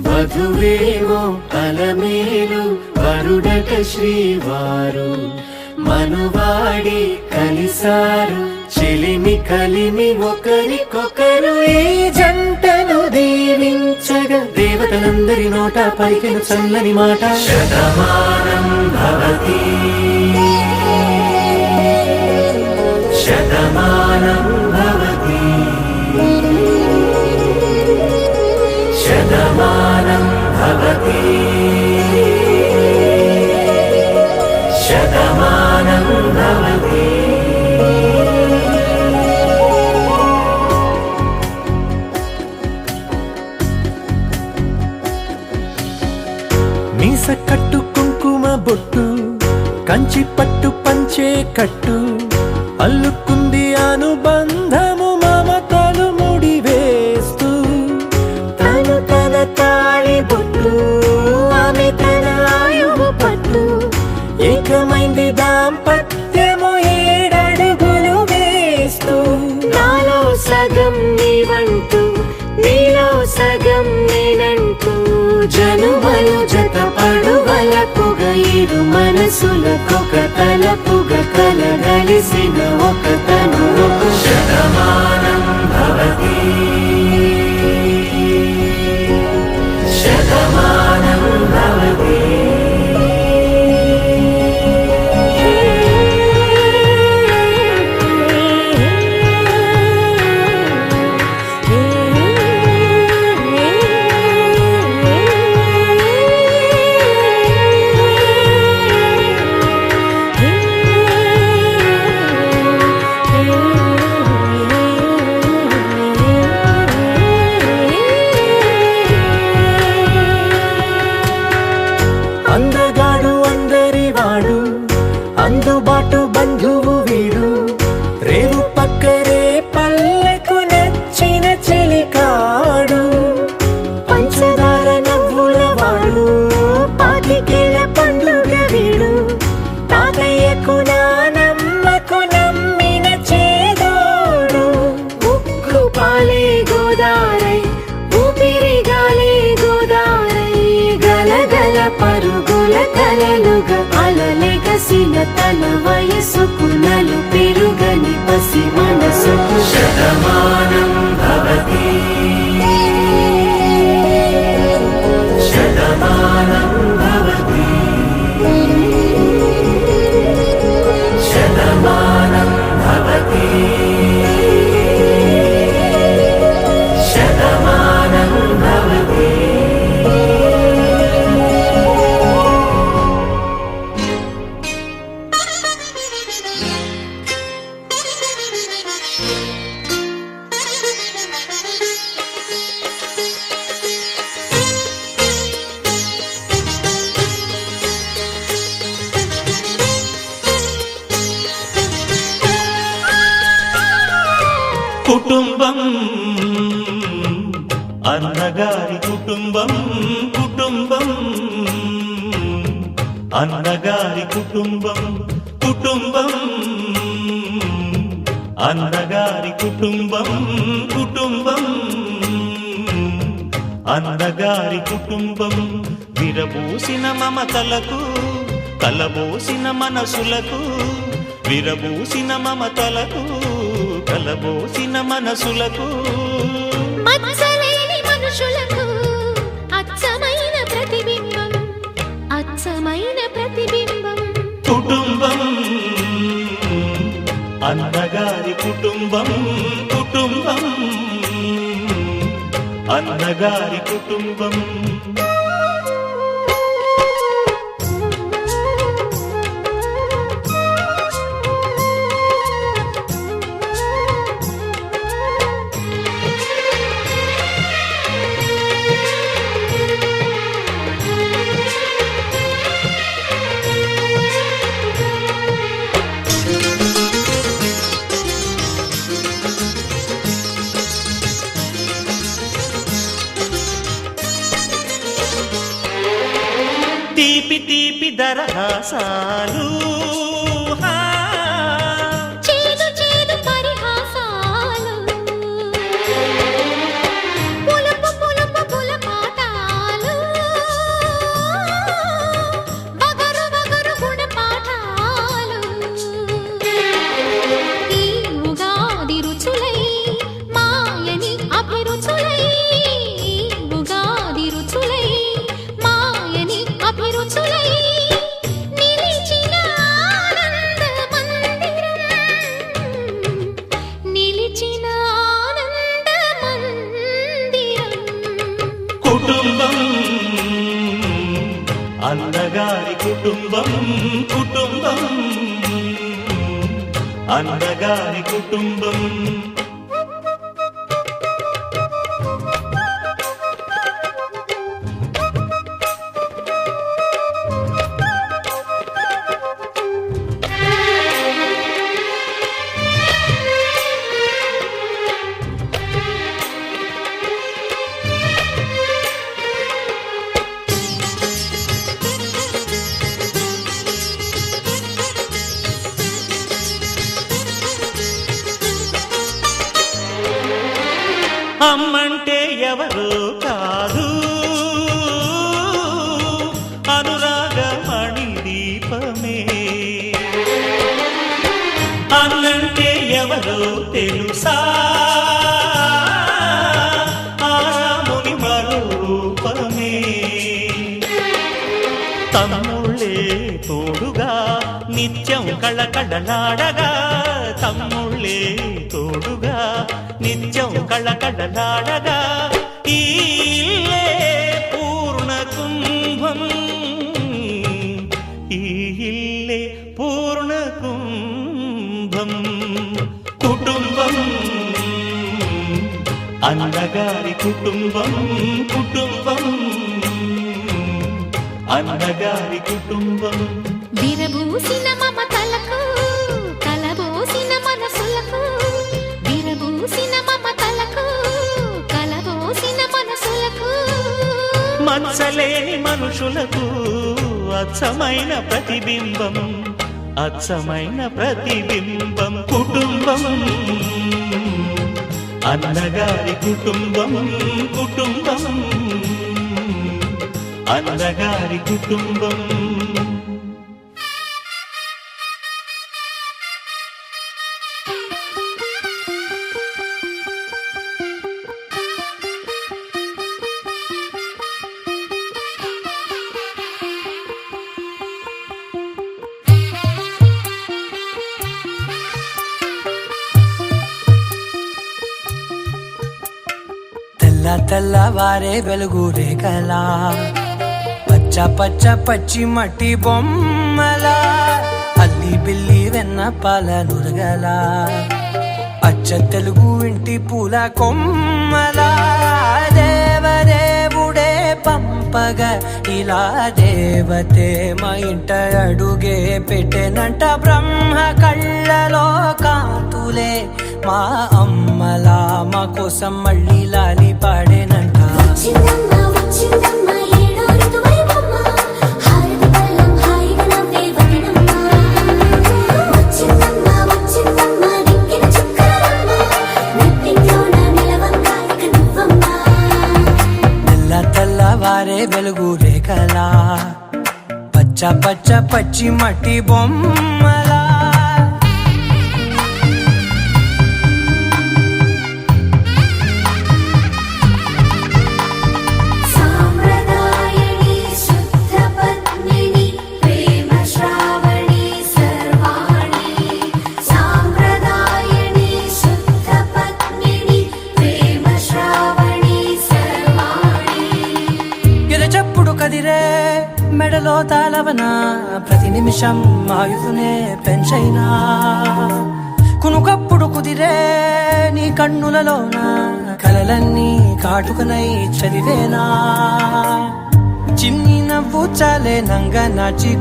వధువేవో అలమేలు వరుడట శ్రీవారు మనువాడి కలిసారు చెలిమి కలిమి ఒకరికొకరు ఈ జంటను దీవించగా దేవతలందరి నోట పలికిన చల్లని మాట శతమానం భవతి శతమానం భవతి శతమానం భవతి శతమానం భవతి. మీస కట్టు కుంకుమ బొట్టు కంచి పట్టు పంచే కట్టు అల్లుకుంది అనుబంధము మమతలు ముడివేస్తూ తను తన తాళి బొట్టు ఆమె తన ఆయువు పట్టు ఏకమైంది దాంపత్యము 7 అడుగులు వేస్తూ నాలో సగం నీవంటూ నీలో సగం నేనంటూ జనుమలు జత పడువలపుగ 7 మనసులకొక తలపుగ కలగలిసిన ఒక తను శతమానం భవతి శతమానం భవతి. అందగాడు అందరివాడు అందుబాటు బంధువు వీడు రేవు పక్కరే పల్లెకు నచ్చిన చెలికాడు పంచదార నవ్వుల వాడు పాతికేల పండుగ వీడు తాతయ్యకు నానమ్మకు నమ్మిన చేదోడు ఉక్కు పాలే గోదారై ఊపిరి గాలే గోదారై గలగల పరుగుల కలలుగా అలలెగసిన తన వయసుకు నలు పెరుగని పసి మనసుకు శతమానం భవతి శతమానం భవతి శతమానం భవతి శతమానం భవతి. కుటుంబం అన్నగారి కుటుంబం కుటుంబం అన్నగారి కుటుంబం కుటుంబం అన్నగారి కుటుంబం కుటుంబం అన్నగారి కుటుంబం విరబూసిన మమతలకు కలబోసిన మనసులకు విరబూసిన మమతలకు కలబోసిన మనసులకు మత్సలేని మనుషులకు అచ్చమైన ప్రతిబింబం అచ్చమైన ప్రతిబింబం కుటుంబం అన్నగారి కుటుంబం కుటుంబం అన్నగారి కుటుంబం. దరహాసాలు చేదు చేదు పరిహాసాలు పులుపు పులుపు పులపాటాలు వగరు వగరు గుణపాఠాలు ఈ ఉగాది రుచులై మాయని అభిరుచులై ఉగాది రుచులై మాయని అభిరుచులై నిలిచిన ఆనంద మందిరం నిలిచిన ఆనంద మందిరం కుటుంబం అందగారి కుటుంబం కుటుంబం అందగారి కుటుంబం అమ్మంటే ఎవరో కాదు అనురాగమణి దీపమే అన్నంటే ఎవరో తెలుసా ఆరాముని మరో రూపమే తమ్ముళ్ళే తోడుగా నిత్యం కళకళలాడగా తమ్ముళ్ళే తోడుగా నిత్యం కళకళలాడగా ఈ ఇల్లే పూర్ణ కుంభం ఈ ఇల్లే పూర్ణ కుంభం కుటుంబం అన్నగారి కుటుంబం కుటుంబం అన్నగారి కుటుంబం విరబూసిన మమతలకు కలబోసిన మనసులకు విరబూసిన మమతలకు కలబోసిన మనసులకు మచ్చలేని మనుషులకు అచ్చమైన ప్రతిబింబం అచ్చమైన ప్రతిబింబం కుటుంబం అన్నగారి కుటుంబం కుటుంబం అన్నగారి కుటుంబం తెల్లవారే వెలుగు రేఖలా పచ్చ పచ్చ పచ్చి మట్టి బొమ్మలా అల్లి బిల్లి వెన్న పాల నురగలా అచ్చ తెలుగు ఇంటి పూల కొమ్మలా దేవదేవుడే పంపగా ఇలా దేవతే మా ఇంట అడుగే పెట్టెనంట బ్రహ్మ కళ్ళలో కాంతులే మా అమ్మలా మా కోసం మళ్ళీ లాలి పాడేనంట వచ్చిందమ్మ వచ్చిందమ్మ ఏడో ఋతువైవమ్మ హారతి పళ్ళం హాయిగా నవ్వే వదనమ్మ వచ్చిందమ్మ వచ్చిందమ్మ నిక్కిన చుక్కలమ్మ నెట్టింట్లోన నిలవంగా ఇక నువ్వమ్మ తెల్లవారే వెలుగు రేఖలా పచ్చ పచ్చ పచ్చి మట్టి బొమ్మలా సాంప్రదాయని శుద్ధ పద్మిని ప్రేమ శ్రావణి సర్వాణి సాంప్రదాయని శుద్ధ పద్మిని ప్రేమ శ్రావణి సర్వాణి ఎరచప్పుడు కదిరే మెడలో తాళవన ప్రతి నిమిషం ఆయుధునే పెంచైనా కునుకప్పుడు కుదిరే నీ కన్నులలోన కలలన్నీ కాటుకనై చదివేనా చిన్ని నవ్వు చాలే నంగ నాచి